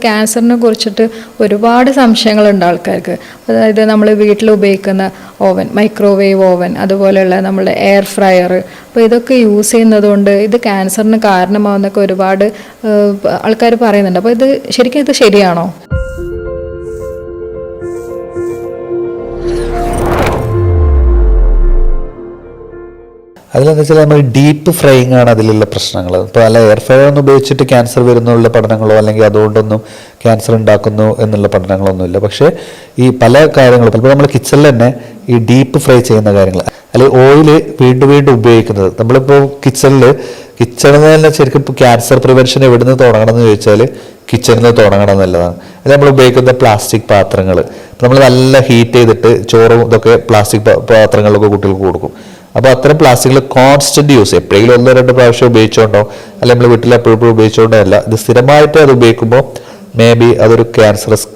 ക്യാൻസറിനെ കുറിച്ചിട്ട് ഒരുപാട് സംശയങ്ങളുണ്ട് ആൾക്കാർക്ക്. അതായത് നമ്മൾ വീട്ടിൽ ഉപയോഗിക്കുന്ന ഓവൻ, മൈക്രോവേവ് ഓവൻ, അതുപോലെയുള്ള നമ്മുടെ എയർ ഫ്രയർ, അപ്പോൾ ഇതൊക്കെ യൂസ് ചെയ്യുന്നത് കൊണ്ട് ഇത് ക്യാൻസറിന് കാരണമാവുന്നൊക്കെ ഒരുപാട് ആൾക്കാർ പറയുന്നുണ്ട്. അപ്പോൾ ശരിക്കും ഇത് ശരിയാണോ? അതിലെന്ന് വെച്ചാൽ നമ്മൾ ഡീപ്പ് ഫ്രൈയിങ് ആണ് അതിലുള്ള പ്രശ്നങ്ങൾ. ഇപ്പോൾ അല്ല എയർ ഫ്രയർ ഒന്നും ഉപയോഗിച്ചിട്ട് ക്യാൻസർ വരുന്നുള്ള പഠനങ്ങളോ അല്ലെങ്കിൽ അതുകൊണ്ടൊന്നും ക്യാൻസർ ഉണ്ടാക്കുന്നു എന്നുള്ള പഠനങ്ങളൊന്നുമില്ല. പക്ഷേ ഈ പല കാര്യങ്ങളും ചിലപ്പോൾ നമ്മൾ കിച്ചണിൽ തന്നെ ഈ ഡീപ്പ് ഫ്രൈ ചെയ്യുന്ന കാര്യങ്ങൾ അല്ലെങ്കിൽ ഓയിൽ വീണ്ടും വീണ്ടും ഉപയോഗിക്കുന്നത്, നമ്മളിപ്പോൾ കിച്ചണിൽ തന്നെ ശരിക്കും ഇപ്പോൾ ക്യാൻസർ പ്രിവെൻഷൻ എവിടെ നിന്ന് തുടങ്ങണം എന്ന് ചോദിച്ചാൽ കിച്ചണിൽ നിന്ന് തുടങ്ങണം എന്നുള്ളതാണ്. അത് നമ്മൾ ഉപയോഗിക്കുന്ന പ്ലാസ്റ്റിക് പാത്രങ്ങൾ നമ്മൾ നല്ല ഹീറ്റ് ചെയ്തിട്ട് ചോറും ഇതൊക്കെ പ്ലാസ്റ്റിക് പാത്രങ്ങളിലൊക്കെ കുട്ടികൾക്ക് കൊടുക്കും. അപ്പോൾ അത്തരം പ്ലാസ്റ്റിക്കുകൾ കോൺസ്റ്റന്റ് യൂസ്, എപ്പോഴെങ്കിലും 1-2 പ്രാവശ്യം ഉപയോഗിച്ചോണ്ടോ അല്ലെങ്കിൽ നമ്മൾ വീട്ടിൽ എപ്പോഴും ഉപയോഗിച്ചോണ്ടോ അല്ല, ഇത് സ്ഥിരമായിട്ട് അത് ഉപയോഗിക്കുമ്പോൾ മേ ബി അതൊരു ക്യാൻസറസ്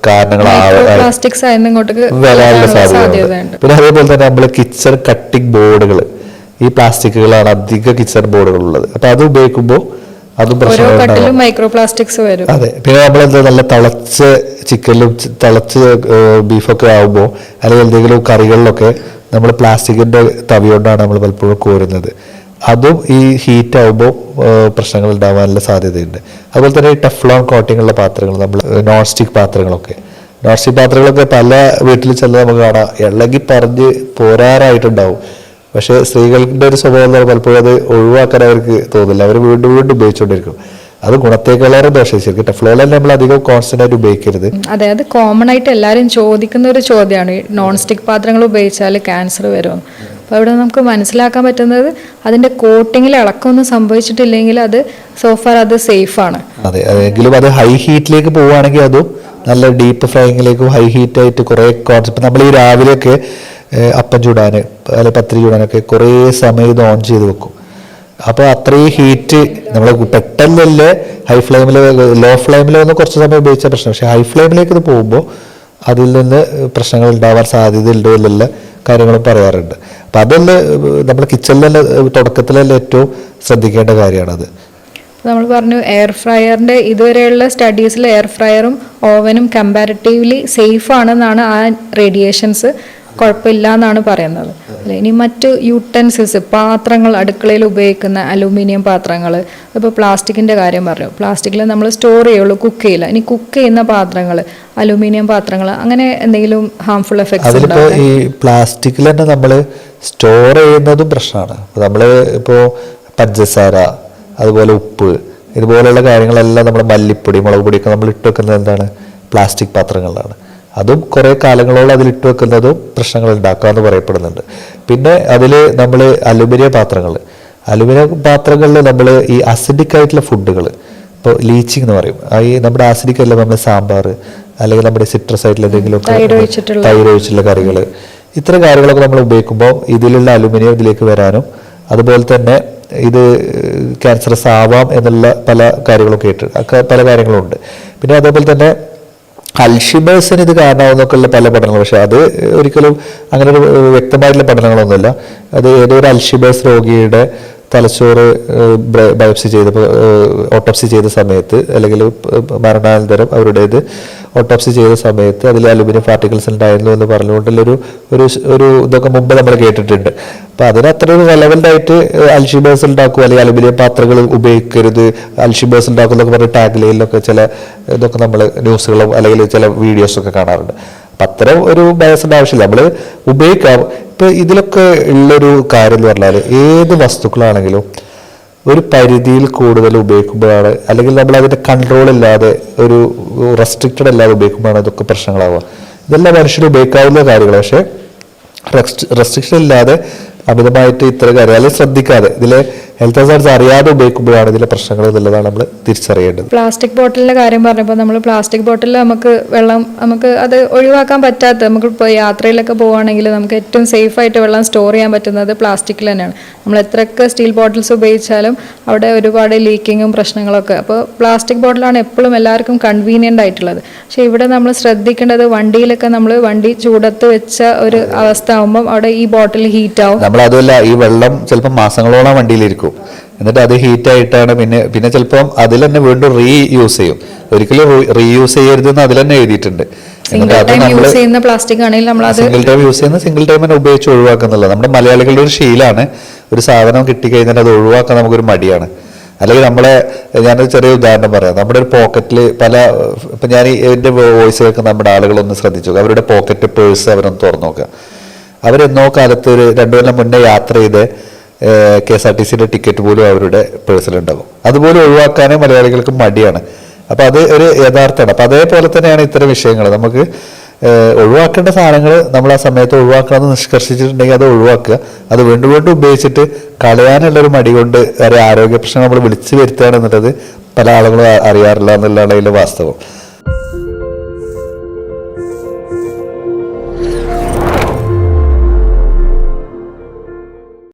വരാനുള്ള സാധ്യതയുണ്ട്. പിന്നെ അതേപോലെ തന്നെ നമ്മൾ കിച്ചൺ കട്ടിംഗ് ബോർഡുകൾ, ഈ പ്ലാസ്റ്റിക്കുകളാണ് അധിക കിച്ചൺ ബോർഡുകൾ ഉള്ളത്. അപ്പൊ അത് ഉപയോഗിക്കുമ്പോൾ അതും പ്രശ്നങ്ങളുണ്ടാവും. അതെ. പിന്നെ നമ്മളെന്താ നല്ല തിളച്ച ചിക്കനിലും തിളച്ച ബീഫൊക്കെ ആകുമ്പോൾ അല്ലെങ്കിൽ എന്തെങ്കിലും കറികളിലൊക്കെ നമ്മൾ പ്ലാസ്റ്റിക്കിന്റെ തവി കൊണ്ടാണ് നമ്മൾ പലപ്പോഴും കോരുന്നത്. അതും ഈ ഹീറ്റ് ആകുമ്പോൾ പ്രശ്നങ്ങൾ ഉണ്ടാവാനുള്ള സാധ്യതയുണ്ട്. അതുപോലെ തന്നെ ഈ ടെഫ്ലോൺ കോട്ടിംഗ് ഉള്ള പാത്രങ്ങൾ, നമ്മൾ നോൺ സ്റ്റിക് പാത്രങ്ങളൊക്കെ പല വീട്ടിൽ ചെന്ന് നമുക്ക് കാണാം ഇളകി പറഞ്ഞ് പോരാറായിട്ടുണ്ടാവും. പക്ഷേ സ്ത്രീകളുടെ ഒരു സ്വഭാവം പലപ്പോഴും അത് ഒഴിവാക്കാൻ അവർക്ക് തോന്നില്ല, അവർ വീണ്ടും വീണ്ടും ഉപയോഗിച്ചുകൊണ്ടിരിക്കും. അത് ഗുണത്തേക്കാളേറെ ദോഷം. ശരിക്കും ടെഫ്ലോൺ നമ്മൾ അധികം കോൺസ്റ്റന്റ് ആയിട്ട് ഉപയോഗിക്കരുത്. അതെ, അത് കോമൺ ആയിട്ട് എല്ലാവരും ചോദിക്കുന്ന ഒരു ചോദ്യമാണ്, നോൺ സ്റ്റിക് പാത്രങ്ങൾ ഉപയോഗിച്ചാൽ ക്യാൻസർ വരുമോ? അപ്പോൾ അവിടെ നമുക്ക് മനസ്സിലാക്കാൻ പറ്റുന്നത് അതിന്റെ കോട്ടിങ്ങിൽ ഇളക്കമൊന്നും സംഭവിച്ചിട്ടില്ലെങ്കിൽ അത് സോഫാർ അത് സേഫ് ആണ്. അതെ, അതെങ്കിലും അത് ഹൈ ഹീറ്റിലേക്ക് പോവുകയാണെങ്കിൽ അതും നല്ല ഡീപ്പ് ഫ്രൈയിങ്ങിലേക്കും ഹൈ ഹീറ്റ് ആയിട്ട് കുറേ കോൺസെപ്റ്റ്. നമ്മൾ ഈ രാവിലെയൊക്കെ അപ്പം ചൂടാൻ അല്ലെങ്കിൽ പത്തിരി ചൂടാനൊക്കെ കുറേ സമയം ഇത് ഓൺ ചെയ്ത് വെക്കും. അപ്പോൾ അത്രയും ഹീറ്റ് നമ്മൾ പെട്ടെന്നല്ലേ ഹൈ ഫ്ലെയിമിൽ, ലോ ഫ്ലെയിമിൽ ഒന്ന് കുറച്ച് സമയം ഉപയോഗിച്ച പ്രശ്നം. പക്ഷേ ഹൈ ഫ്ലെയിമിലേക്ക് ഇത് പോകുമ്പോൾ അതിൽ നിന്ന് പ്രശ്നങ്ങൾ ഉണ്ടാവാൻ സാധ്യതയുണ്ടോ എന്നുള്ള കാര്യങ്ങളും പറയാറുണ്ട്. അപ്പം അതൊന്ന് നമ്മുടെ കിച്ചണിൽ തന്നെ തുടക്കത്തിൽ തന്നെ ഏറ്റവും ശ്രദ്ധിക്കേണ്ട കാര്യമാണത്. നമ്മൾ പറഞ്ഞു എയർ ഫ്രയറിൻ്റെ ഇതുവരെയുള്ള സ്റ്റഡീസിൽ എയർ ഫ്രയറും ഓവനും കമ്പാരിറ്റീവ്ലി സേഫ് ആണെന്നാണ്, ആ റേഡിയേഷൻസ് കുഴപ്പമില്ല എന്നാണ് പറയുന്നത്. അല്ലെ, ഇനി മറ്റ് യൂട്ടൻസിൽസ്, പാത്രങ്ങൾ, അടുക്കളയിൽ ഉപയോഗിക്കുന്ന അലൂമിനിയം പാത്രങ്ങൾ, ഇപ്പോൾ പ്ലാസ്റ്റിക്കിൻ്റെ കാര്യം പറഞ്ഞു, പ്ലാസ്റ്റിക്കിൽ നമ്മൾ സ്റ്റോർ ചെയ്യുള്ളൂ, കുക്ക് ചെയ്യില്ല. ഇനി കുക്ക് ചെയ്യുന്ന പാത്രങ്ങൾ, അലൂമിനിയം പാത്രങ്ങൾ, അങ്ങനെ എന്തെങ്കിലും ഹാംഫുൾ എഫക്ട്സ് അതിലിപ്പോൾ ഈ പ്ലാസ്റ്റിക്കിൽ തന്നെ നമ്മൾ സ്റ്റോർ ചെയ്യുന്നതും പ്രശ്നമാണ്. നമ്മൾ ഇപ്പോൾ പഞ്ചസാര, അതുപോലെ ഉപ്പ്, ഇതുപോലെയുള്ള കാര്യങ്ങളെല്ലാം നമ്മൾ മല്ലിപ്പൊടി, മുളക് പൊടിയൊക്കെ നമ്മൾ ഇട്ട് വെക്കുന്നത് എന്താണ്, പ്ലാസ്റ്റിക് പാത്രങ്ങളിലാണ്. അതും കുറേ കാലങ്ങളോളം അതിലിട്ട് വെക്കുന്നതും പ്രശ്നങ്ങൾ ഉണ്ടാക്കാമെന്ന് പറയപ്പെടുന്നുണ്ട്. പിന്നെ അതിൽ നമ്മൾ അലുമിനിയം പാത്രങ്ങളിൽ നമ്മൾ ഈ അസിഡിക് ആയിട്ടുള്ള ഫുഡുകൾ, ഇപ്പോൾ ലീച്ചിങ് എന്ന് പറയും, ഈ നമ്മുടെ ആസിഡിക് അല്ല, നമ്മൾ സാമ്പാർ അല്ലെങ്കിൽ നമ്മുടെ സിട്രസ് ആയിട്ടുള്ള എന്തെങ്കിലും തൈര് ഒഴിച്ചുള്ള കറികൾ, ഇത്തരം കാര്യങ്ങളൊക്കെ നമ്മൾ ഉപയോഗിക്കുമ്പോൾ ഇതിലുള്ള അലുമിനിയം ഇതിലേക്ക് വരാനും അതുപോലെ തന്നെ ഇത് ക്യാൻസറസ് ആവാം എന്നുള്ള പല കാര്യങ്ങളൊക്കെ പല കാര്യങ്ങളുണ്ട്. പിന്നെ അതേപോലെ തന്നെ അൽഷിമേഴ്സിന് ഇത് കാരണമാവുന്നൊക്കെയുള്ള പല പഠനങ്ങളും, പക്ഷെ അത് ഒരിക്കലും അങ്ങനെ ഒരു വ്യക്തമായിട്ടുള്ള പഠനങ്ങളൊന്നുമില്ല. അത് ഏതോ ഒരു അൽഷിമേഴ്സ് രോഗിയുടെ തലച്ചോറ് ഓട്ടോപ്സി ചെയ്ത സമയത്ത് അല്ലെങ്കിൽ മരണാനന്തരം അവരുടേത് ഓട്ടോപ്സി ചെയ്ത സമയത്ത് അതിൽ അലുമിനിയം പാർട്ടിക്കിൾസ് ഉണ്ടായിരുന്നു എന്ന് പറഞ്ഞുകൊണ്ടുള്ളൊരു ഒരു ഇതൊക്കെ മുമ്പ് നമ്മൾ കേട്ടിട്ടുണ്ട്. അപ്പം അതിന് അത്ര ഒരു റെലവൻ്റ് ആയിട്ട് അൽഷിമേഴ്സ് ഉണ്ടാക്കും അല്ലെങ്കിൽ അലുമിനിയം പാത്രങ്ങൾ ഉപയോഗിക്കരുത്, അൽഷിമേഴ്സ് ഉണ്ടാക്കും എന്നൊക്കെ പറഞ്ഞ ടാഗ്ലൈനിലൊക്കെ ചില ഇതൊക്കെ നമ്മൾ ന്യൂസുകളും അല്ലെങ്കിൽ ചില വീഡിയോസൊക്കെ കാണാറുണ്ട്. അപ്പം അത്തരം ഒരു ബയസിൻ്റെ ആവശ്യമില്ല, നമ്മൾ ഉപയോഗിക്കാം. ഇപ്പം ഇതിലൊക്കെ ഉള്ളൊരു കാര്യം എന്ന് പറഞ്ഞാൽ ഏത് വസ്തുക്കളാണെങ്കിലും ഒരു പരിധിയിൽ കൂടുതൽ ഉപയോഗിക്കുമ്പോഴാണ്, അല്ലെങ്കിൽ നമ്മൾ അതിൻ്റെ കൺട്രോൾ ഇല്ലാതെ ഒരു റെസ്ട്രിക്റ്റഡ് അല്ലാതെ ഉപയോഗിക്കുമ്പോഴാണ് ഇതൊക്കെ പ്രശ്നങ്ങളാവുക. ഇതെല്ലാം മനുഷ്യന് ഉപയോഗിക്കാവുന്ന കാര്യങ്ങൾ, പക്ഷേ റെസ്ട്രിക്ഷൻ ഇല്ലാതെ അമിതമായിട്ട് ഇത്തരം കാര്യം അല്ലെങ്കിൽ ശ്രദ്ധിക്കാതെ ഇതിലെ ഹെൽത്ത് ഹസാർഡ്സ് അറിയാതെ ഉപയോഗിക്കുമ്പോഴാണ് ഇതിലെ പ്രശ്നങ്ങൾ എന്നുള്ളതാണ് നമ്മൾ തിരിച്ചറിയേണ്ടത്. പ്ലാസ്റ്റിക് ബോട്ടിലിൻ്റെ കാര്യം പറഞ്ഞപ്പോൾ നമ്മൾ പ്ലാസ്റ്റിക് ബോട്ടിൽ നമുക്ക് വെള്ളം നമുക്ക് അത് ഒഴിവാക്കാൻ പറ്റാത്ത, നമുക്ക് ഇപ്പോൾ യാത്രയിലൊക്കെ പോവുകയാണെങ്കിൽ നമുക്ക് ഏറ്റവും സേഫായിട്ട് വെള്ളം സ്റ്റോർ ചെയ്യാൻ പറ്റുന്നത് പ്ലാസ്റ്റിക്കിൽ തന്നെയാണ്. നമ്മൾ എത്രയൊക്കെ സ്റ്റീൽ ബോട്ടിൽസ് ഉപയോഗിച്ചാലും അവിടെ ഒരുപാട് ലീക്കിങ്ങും പ്രശ്നങ്ങളൊക്കെ. അപ്പോൾ പ്ലാസ്റ്റിക് ബോട്ടിലാണ് എപ്പോഴും എല്ലാവർക്കും കൺവീനിയൻ്റ് ആയിട്ടുള്ളത്. പക്ഷേ ഇവിടെ നമ്മൾ ശ്രദ്ധിക്കേണ്ടത്, വണ്ടിയിലൊക്കെ നമ്മൾ വണ്ടി ചൂടത്ത് വെച്ച ഒരു അവസ്ഥ ആകുമ്പം അവിടെ ഈ ബോട്ടിൽ ഹീറ്റ് ആവും. നമ്മളതുമല്ല, ഈ വെള്ളം ചിലപ്പോൾ മാസങ്ങളോളം വണ്ടിയിലിരിക്കും. എന്നിട്ട് അത് ഹീറ്റായിട്ടാണ് പിന്നെ ചിലപ്പം അതിൽ തന്നെ വീണ്ടും റീയൂസ് ചെയ്യും. ഒരിക്കലും റീയൂസ് ചെയ്യരുതെന്ന് അതിൽ തന്നെ എഴുതിയിട്ടുണ്ട്. സിംഗിൾ ടൈം യൂസ് ചെയ്യുന്ന പ്ലാസ്റ്റിക് ആണെങ്കിൽ നമ്മൾ അത് സിംഗിൾ ടൈം യൂസ് ചെയ്യുന്ന സിംഗിൾ ടൈം തന്നെ ഉപയോഗിച്ച് ഒഴിവാക്കുന്നുള്ളത് നമ്മുടെ മലയാളികളുടെ ഒരു ശീലമാണ്. ഒരു സാധനം കിട്ടിക്കഴിഞ്ഞാൽ അത് ഒഴിവാക്കാൻ നമുക്കൊരു മടിയാണ്. അല്ലെങ്കിൽ ഞാനൊരു ചെറിയ ഉദാഹരണം പറയാം. നമ്മുടെ ഒരു പോക്കറ്റിൽ ഇപ്പം ഞാൻ എൻ്റെ വോയിസ് കേൾക്കുന്ന നമ്മുടെ ആളുകളൊന്ന് ശ്രദ്ധിച്ചു നോക്കുക. അവരുടെ പോക്കറ്റ് പേഴ്സ് അവരൊന്ന് തുറന്നു നോക്കുക. അവരെന്നോ കാലത്ത് ഒരു 2 കൊല്ലം മുന്നേ യാത്ര ചെയ്ത് KSRTCയുടെ ടിക്കറ്റ് പോലും അവരുടെ പേഴ്സിലുണ്ടാകും. അതുപോലെ ഒഴിവാക്കാനേ മലയാളികൾക്ക് മടിയാണ്. അപ്പം അത് ഒരു യഥാർത്ഥമാണ്. അപ്പം അതേപോലെ തന്നെയാണ് ഇത്തരം വിഷയങ്ങൾ. നമുക്ക് ഒഴിവാക്കേണ്ട സാധനങ്ങൾ നമ്മൾ ആ സമയത്ത് ഒഴിവാക്കണമെന്ന് നിഷ്കർഷിച്ചിട്ടുണ്ടെങ്കിൽ അത് ഒഴിവാക്കുക. അത് വീണ്ടും വീണ്ടും ഉപയോഗിച്ചിട്ട് കളയാനുള്ളൊരു മടി കൊണ്ട് ആരോഗ്യ പ്രശ്നം നമ്മൾ വിളിച്ചു വരുത്തുകയാണെന്നുള്ളത് പല ആളുകളും അറിയാറില്ല എന്നുള്ളതാണ് അതിൻ്റെ വാസ്തവം.